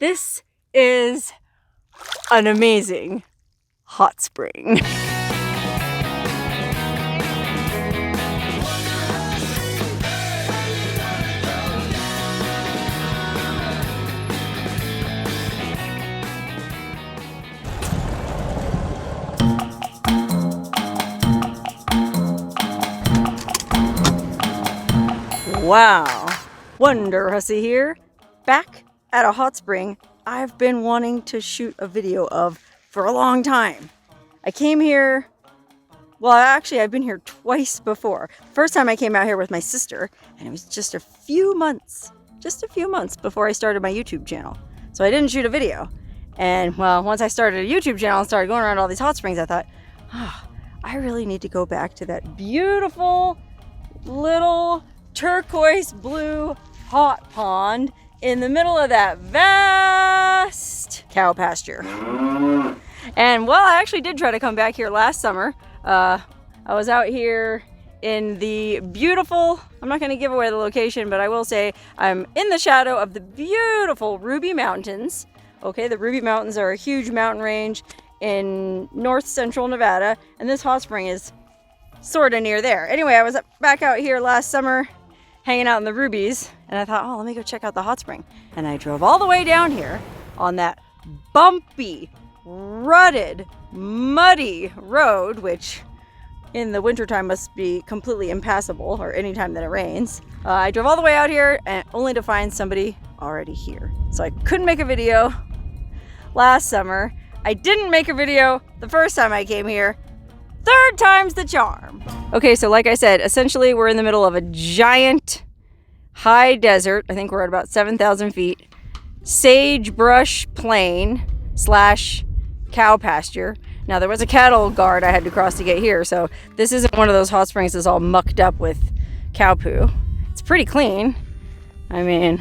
This is an amazing hot spring. Wow, Wonderhussy here, back at a hot spring I've been wanting to shoot a video of for a long time. I came here, well actually I've been here twice before. First time I came out here with my sister, and it was just a few months before I started my YouTube channel. So I didn't shoot a video. And well, once I started a YouTube channel and started going around all these hot springs, I thought, I really need to go back to that beautiful little turquoise blue hot pond in the middle of that vast cow pasture. And well, I actually did try to come back here last summer. I was out here in the beautiful, I'm not going to give away the location, but I will say I'm in the shadow of the beautiful Ruby Mountains. Okay, the Ruby Mountains are a huge mountain range in north central Nevada, and this hot spring is sort of near there. Anyway, I was back out here last summer hanging out in the Rubies, and I thought, let me go check out the hot spring. And I drove all the way down here on that bumpy, rutted, muddy road, which in the wintertime must be completely impassable, or any time that it rains. I drove all the way out here and only to find somebody already here. So I couldn't make a video last summer. I didn't make a video the first time I came here. Third time's the charm. Okay, so like I said, essentially we're in the middle of a giant high desert. I think we're at about 7,000 feet. Sagebrush plain / cow pasture. Now there was a cattle guard I had to cross to get here, so this isn't one of those hot springs that's all mucked up with cow poo. It's pretty clean. I mean,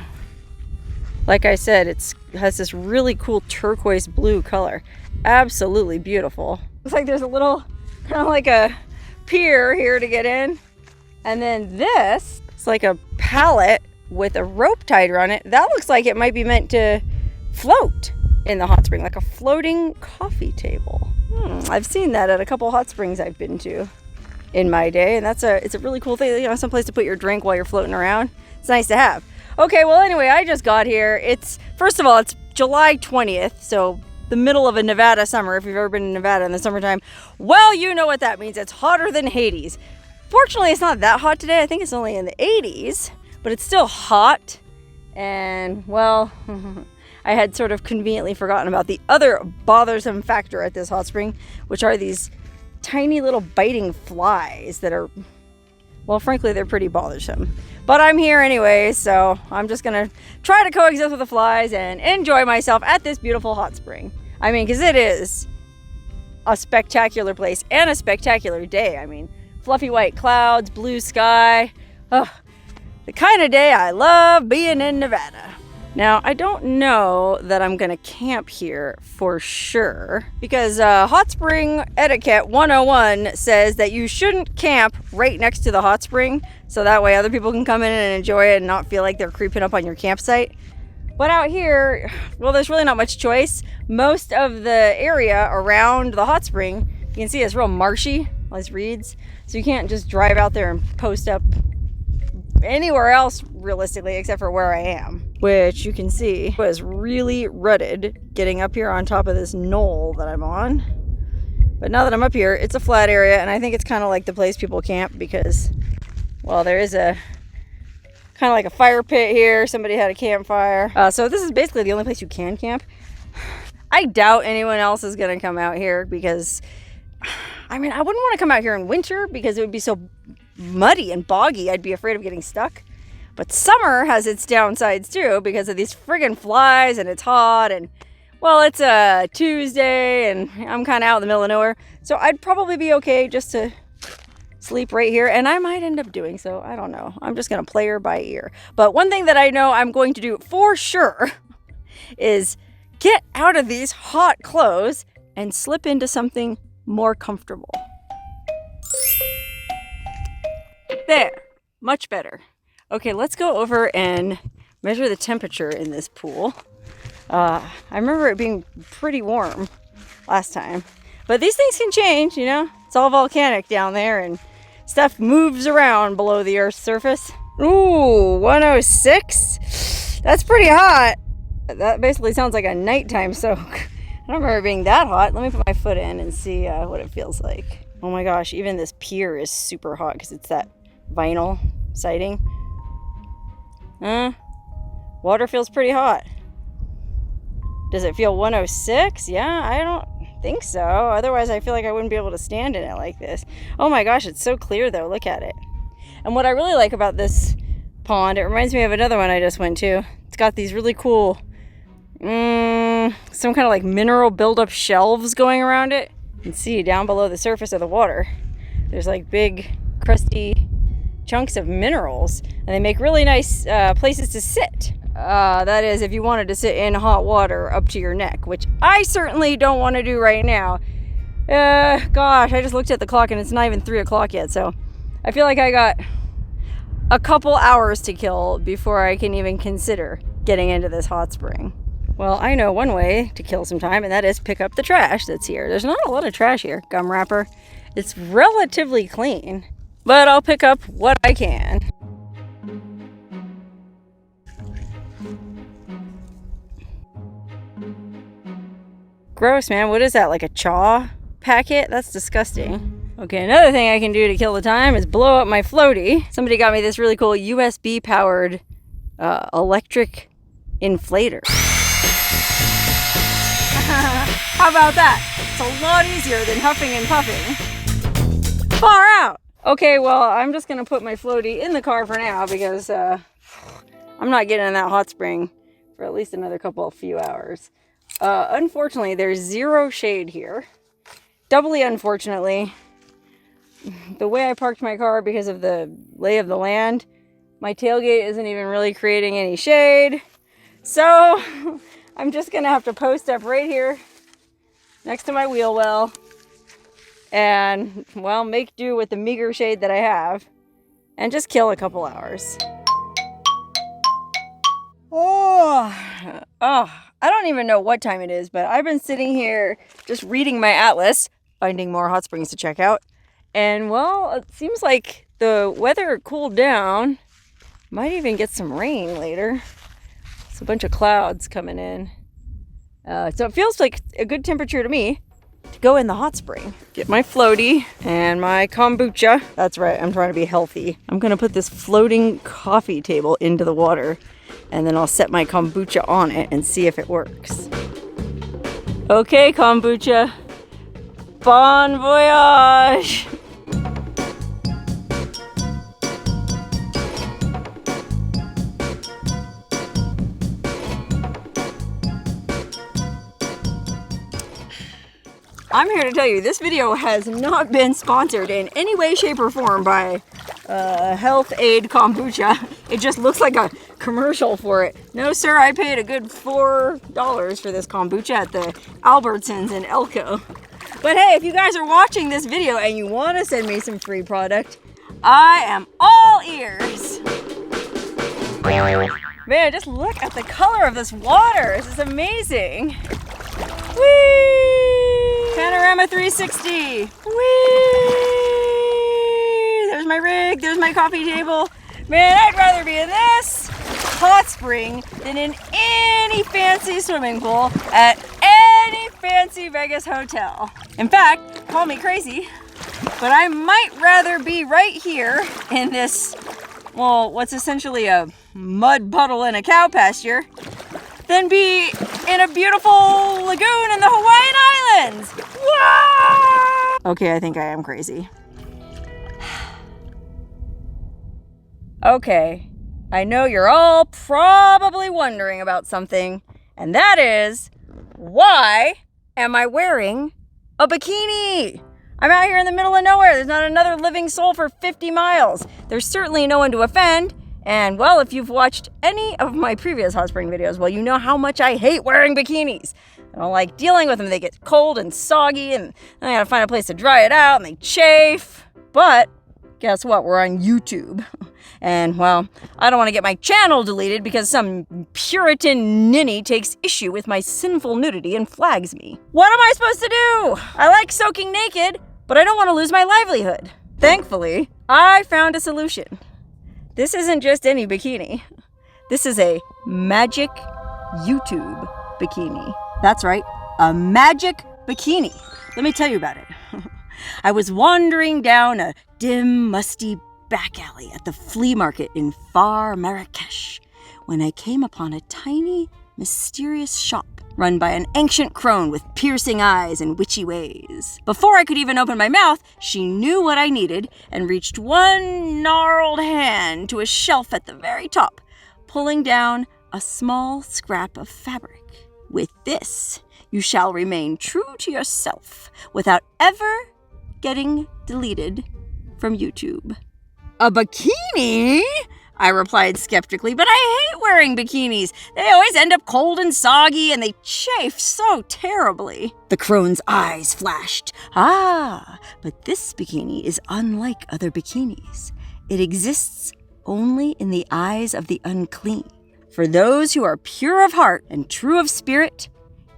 like I said, it has this really cool turquoise blue color. Absolutely beautiful. Looks like there's a little, kind of like a pier here to get in. And then this, it's like a pallet with a rope tied around it. That looks like it might be meant to float in the hot spring, like a floating coffee table. I've seen that at a couple hot springs I've been to in my day, and it's a really cool thing, you know, someplace to put your drink while you're floating around. It's nice to have. Okay, well anyway, I just got here. First of all, it's July 20th, so the middle of a Nevada summer. If you've ever been in Nevada in the summertime, well, you know what that means. It's hotter than Hades. Fortunately, it's not that hot today. I think it's only in the 80s, but it's still hot. And well, I had sort of conveniently forgotten about the other bothersome factor at this hot spring, which are these tiny little biting flies that are, well, frankly, they're pretty bothersome. But I'm here anyway, so I'm just gonna try to coexist with the flies and enjoy myself at this beautiful hot spring. I mean, because it is a spectacular place and a spectacular day. I mean, fluffy white clouds, blue sky. Oh, the kind of day I love being in Nevada. Now, I don't know that I'm gonna camp here for sure, because hot spring etiquette 101 says that you shouldn't camp right next to the hot spring, so that way other people can come in and enjoy it and not feel like they're creeping up on your campsite. But out here, well, there's really not much choice. Most of the area around the hot spring, you can see it's real marshy, all these reeds, so you can't just drive out there and post up anywhere else realistically except for where I am, which you can see was really rutted getting up here on top of this knoll that I'm on. But now that I'm up here, it's a flat area, and I think it's kind of like the place people camp because, well, there is a kind of like a fire pit here. Somebody had a campfire. So this is basically the only place you can camp. I doubt anyone else is going to come out here because, I mean, I wouldn't want to come out here in winter because it would be so muddy and boggy. I'd be afraid of getting stuck. But summer has its downsides too because of these friggin' flies, and it's hot, and well, it's a Tuesday and I'm kind of out in the middle of nowhere, so I'd probably be okay just to sleep right here, and I might end up doing so. I don't know. I'm just gonna play her by ear. But one thing that I know I'm going to do for sure is get out of these hot clothes and slip into something more comfortable. There, much better. Okay, let's go over and measure the temperature in this pool. I remember it being pretty warm last time. But these things can change, you know? It's all volcanic down there and stuff moves around below the Earth's surface. Ooh, 106? That's pretty hot. That basically sounds like a nighttime soak. I don't remember it being that hot. Let me put my foot in and see what it feels like. Oh my gosh, even this pier is super hot because it's that vinyl siding. Water feels pretty hot. Does it feel 106? Yeah, I don't think so. Otherwise, I feel like I wouldn't be able to stand in it like this. Oh my gosh, it's so clear though. Look at it. And what I really like about this pond, it reminds me of another one I just went to. It's got these really cool, some kind of like mineral buildup shelves going around it. You can see down below the surface of the water, there's like big crusty chunks of minerals, and they make really nice places to sit. That is, if you wanted to sit in hot water up to your neck, which I certainly don't want to do right now. Gosh, I just looked at the clock and it's not even 3 o'clock yet, so I feel like I got a couple hours to kill before I can even consider getting into this hot spring. Well, I know one way to kill some time, and that is pick up the trash that's here. There's not a lot of trash here. Gum wrapper. It's relatively clean, but I'll pick up what I can. Gross, man. What is that, like a chaw packet? That's disgusting. Okay, another thing I can do to kill the time is blow up my floaty. Somebody got me this really cool USB powered electric inflator. How about that? It's a lot easier than huffing and puffing. Far out! Okay, well, I'm just gonna put my floaty in the car for now because I'm not getting in that hot spring for at least another few hours. Unfortunately, there's zero shade here. Doubly unfortunately, the way I parked my car because of the lay of the land, my tailgate isn't even really creating any shade. So I'm just gonna have to post up right here next to my wheel well and, well, make do with the meager shade that I have and just kill a couple hours. I don't even know what time it is, but I've been sitting here just reading my atlas, finding more hot springs to check out. And, well, it seems like the weather cooled down. Might even get some rain later. It's a bunch of clouds coming in. So it feels like a good temperature to me to go in the hot spring. Get my floaty and my kombucha. That's right, I'm trying to be healthy. I'm gonna put this floating coffee table into the water, and then I'll set my kombucha on it and see if it works. Okay, kombucha. Bon voyage! I'm here to tell you, this video has not been sponsored in any way, shape, or form by Health Aid Kombucha. It just looks like a commercial for it. No, sir, I paid a good $4 for this kombucha at the Albertsons in Elko. But hey, if you guys are watching this video and you want to send me some free product, I am all ears. Man, just look at the color of this water. This is amazing. Whee! Panorama 360. Whee! There's my rig. There's my coffee table. Man, I'd rather be in this hot spring than in any fancy swimming pool at any fancy Vegas hotel. In fact, call me crazy, but I might rather be right here in this, well, what's essentially a mud puddle in a cow pasture than be in a beautiful lagoon in the Hawaiian Islands. Whoa! Okay, I think I am crazy. Okay, I know you're all probably wondering about something, and that is, why am I wearing a bikini? I'm out here in the middle of nowhere. There's not another living soul for 50 miles. There's certainly no one to offend. And, well, if you've watched any of my previous hot spring videos, well, you know how much I hate wearing bikinis. I don't like dealing with them. They get cold and soggy, and then I gotta find a place to dry it out, and they chafe. But guess what? We're on YouTube. And, well, I don't want to get my channel deleted because some Puritan ninny takes issue with my sinful nudity and flags me. What am I supposed to do? I like soaking naked, but I don't want to lose my livelihood. Thankfully, I found a solution. This isn't just any bikini. This is a magic YouTube bikini. That's right, a magic bikini. Let me tell you about it. I was wandering down a dim, musty back alley at the flea market in far Marrakesh when I came upon a tiny, mysterious shop run by an ancient crone with piercing eyes and witchy ways. Before I could even open my mouth, she knew what I needed and reached one gnarled hand to a shelf at the very top, pulling down a small scrap of fabric. With this, you shall remain true to yourself without ever getting deleted from YouTube. A bikini? I replied skeptically, but I hate wearing bikinis. They always end up cold and soggy, and they chafe so terribly. The crone's eyes flashed. Ah, but this bikini is unlike other bikinis. It exists only in the eyes of the unclean. For those who are pure of heart and true of spirit,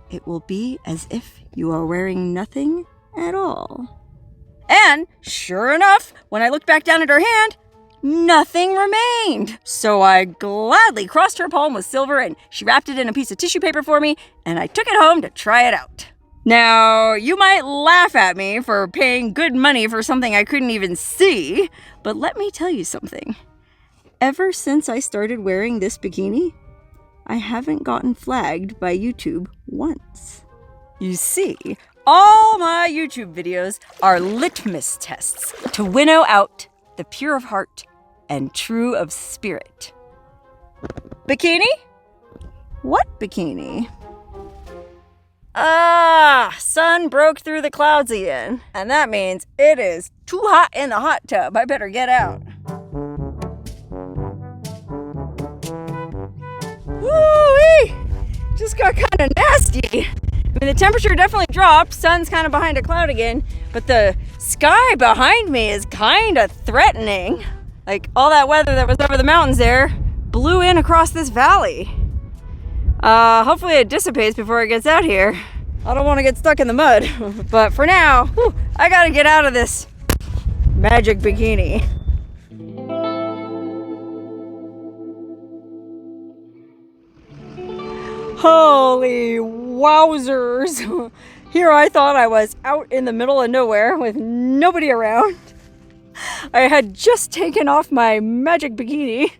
it will be as if you are wearing nothing at all. And sure enough, when I looked back down at her hand, nothing remained. So I gladly crossed her palm with silver and she wrapped it in a piece of tissue paper for me, and I took it home to try it out. Now, you might laugh at me for paying good money for something I couldn't even see, but let me tell you something. Ever since I started wearing this bikini, I haven't gotten flagged by YouTube once. You see, all my YouTube videos are litmus tests to winnow out the pure of heart and true of spirit. Bikini? What bikini? Sun broke through the clouds again. And that means it is too hot in the hot tub. I better get out. Woo-wee! Just got kind of nasty. I mean, the temperature definitely dropped. Sun's kind of behind a cloud again. But the sky behind me is kind of threatening. Like, all that weather that was over the mountains there blew in across this valley. Hopefully it dissipates before it gets out here. I don't want to get stuck in the mud. But for now, I gotta get out of this magic bikini. Holy wowzers. Here I thought I was out in the middle of nowhere with nobody around. I had just taken off my magic bikini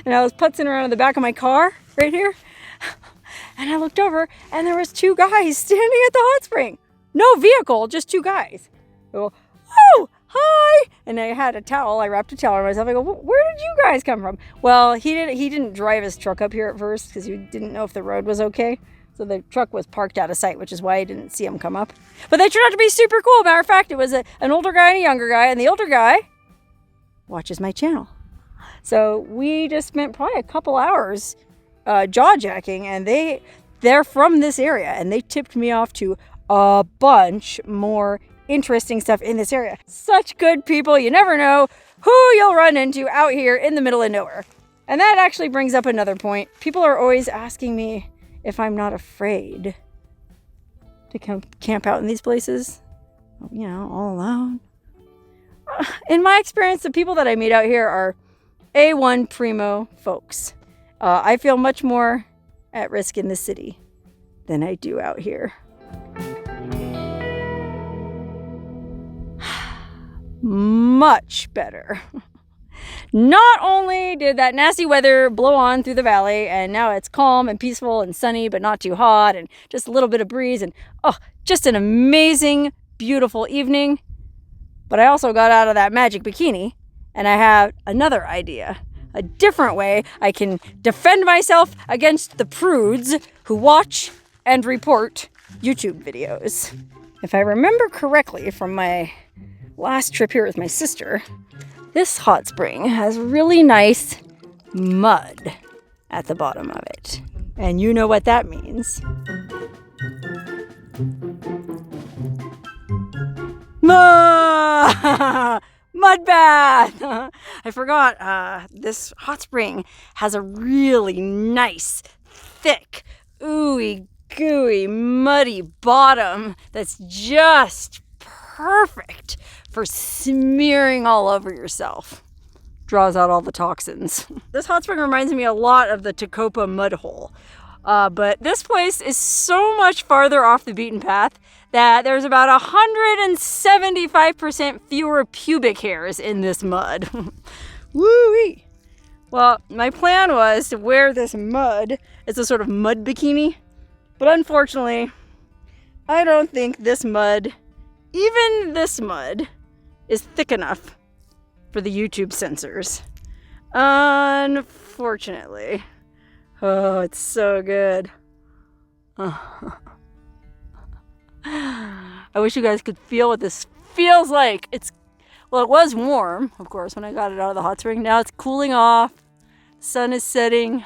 and I was putzing around in the back of my car right here. And I looked over and there was two guys standing at the hot spring. No vehicle, just two guys. I go, whoa, hi. And I had a towel. I wrapped a towel around myself. I go, where did you guys come from? Well, he didn't drive his truck up here at first because he didn't know if the road was okay. So the truck was parked out of sight, which is why I didn't see him come up. But they turned out to be super cool. Matter of fact, it was an older guy and a younger guy. And the older guy watches my channel. So we just spent probably a couple hours jaw-jacking. And they're from this area. And they tipped me off to a bunch more interesting stuff in this area. Such good people. You never know who you'll run into out here in the middle of nowhere. And that actually brings up another point. People are always asking me if I'm not afraid to camp out in these places, you know, all alone. In my experience, the people that I meet out here are A1 primo folks. I feel much more at risk in the city than I do out here. Much better. Not only did that nasty weather blow on through the valley and now it's calm and peaceful and sunny but not too hot and just a little bit of breeze and just an amazing, beautiful evening. But I also got out of that magic bikini and I have another idea. A different way I can defend myself against the prudes who watch and report YouTube videos. If I remember correctly from my last trip here with my sister, this hot spring has really nice mud at the bottom of it. And you know what that means. mud bath. I forgot this hot spring has a really nice, thick, ooey gooey, muddy bottom that's just perfect for smearing all over yourself. Draws out all the toxins. This hot spring reminds me a lot of the Tecopa mud hole. But this place is so much farther off the beaten path that there's about 175% fewer pubic hairs in this mud. Woo-wee! Well, my plan was to wear this mud as a sort of mud bikini, but unfortunately, I don't think this mud, even this mud, is thick enough for the YouTube censors. Unfortunately. Oh, it's so good. I wish you guys could feel what this feels like. Well, it was warm, of course, when I got it out of the hot spring. Now it's cooling off. The sun is setting.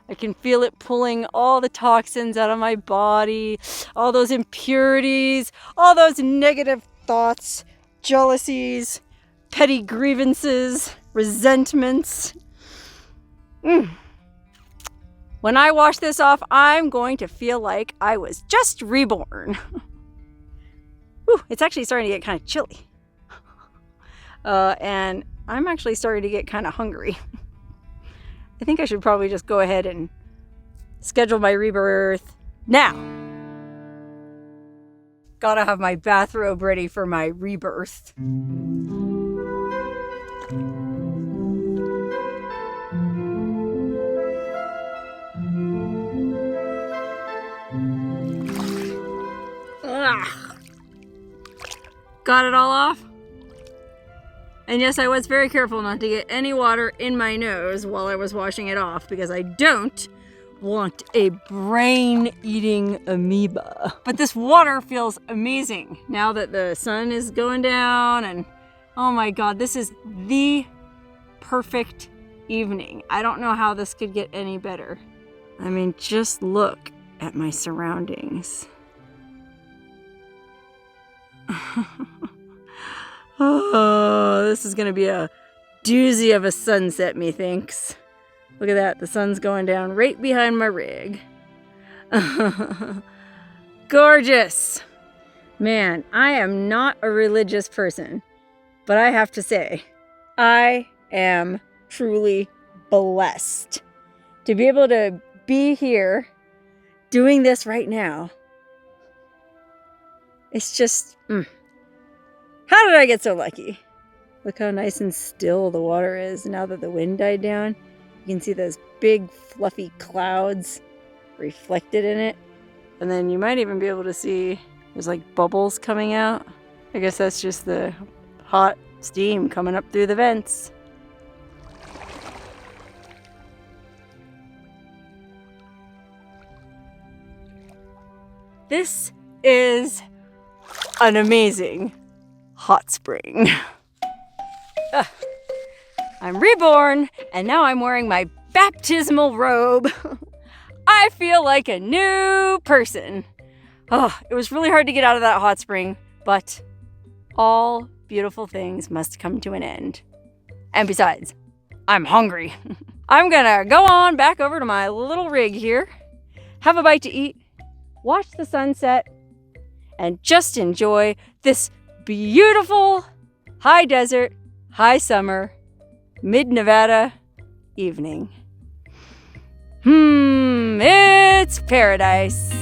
I can feel it pulling all the toxins out of my body, all those impurities, all those negative thoughts, jealousies, petty grievances, resentments. When I wash this off, I'm going to feel like I was just reborn. Whew, it's actually starting to get kind of chilly. And I'm actually starting to get kind of hungry. I think I should probably just go ahead and schedule my rebirth now. Gotta have my bathrobe ready for my rebirth. Got it all off? And yes, I was very careful not to get any water in my nose while I was washing it off because I don't want a brain-eating amoeba. But this water feels amazing now that the sun is going down, and oh my god, this is the perfect evening. I don't know how this could get any better. I mean, just look at my surroundings. Oh, this is gonna be a doozy of a sunset, methinks. Look at that, the sun's going down right behind my rig. Gorgeous! Man, I am not a religious person, but I have to say, I am truly blessed to be able to be here doing this right now. It's just, How did I get so lucky? Look how nice and still the water is now that the wind died down. You can see those big fluffy clouds reflected in it. And then you might even be able to see there's like bubbles coming out. I guess that's just the hot steam coming up through the vents. This is an amazing hot spring. I'm reborn, and now I'm wearing my baptismal robe. I feel like a new person. Oh, it was really hard to get out of that hot spring, but all beautiful things must come to an end. And besides, I'm hungry. I'm gonna go on back over to my little rig here, have a bite to eat, watch the sunset, and just enjoy this beautiful high desert, high summer, mid-Nevada evening. It's paradise.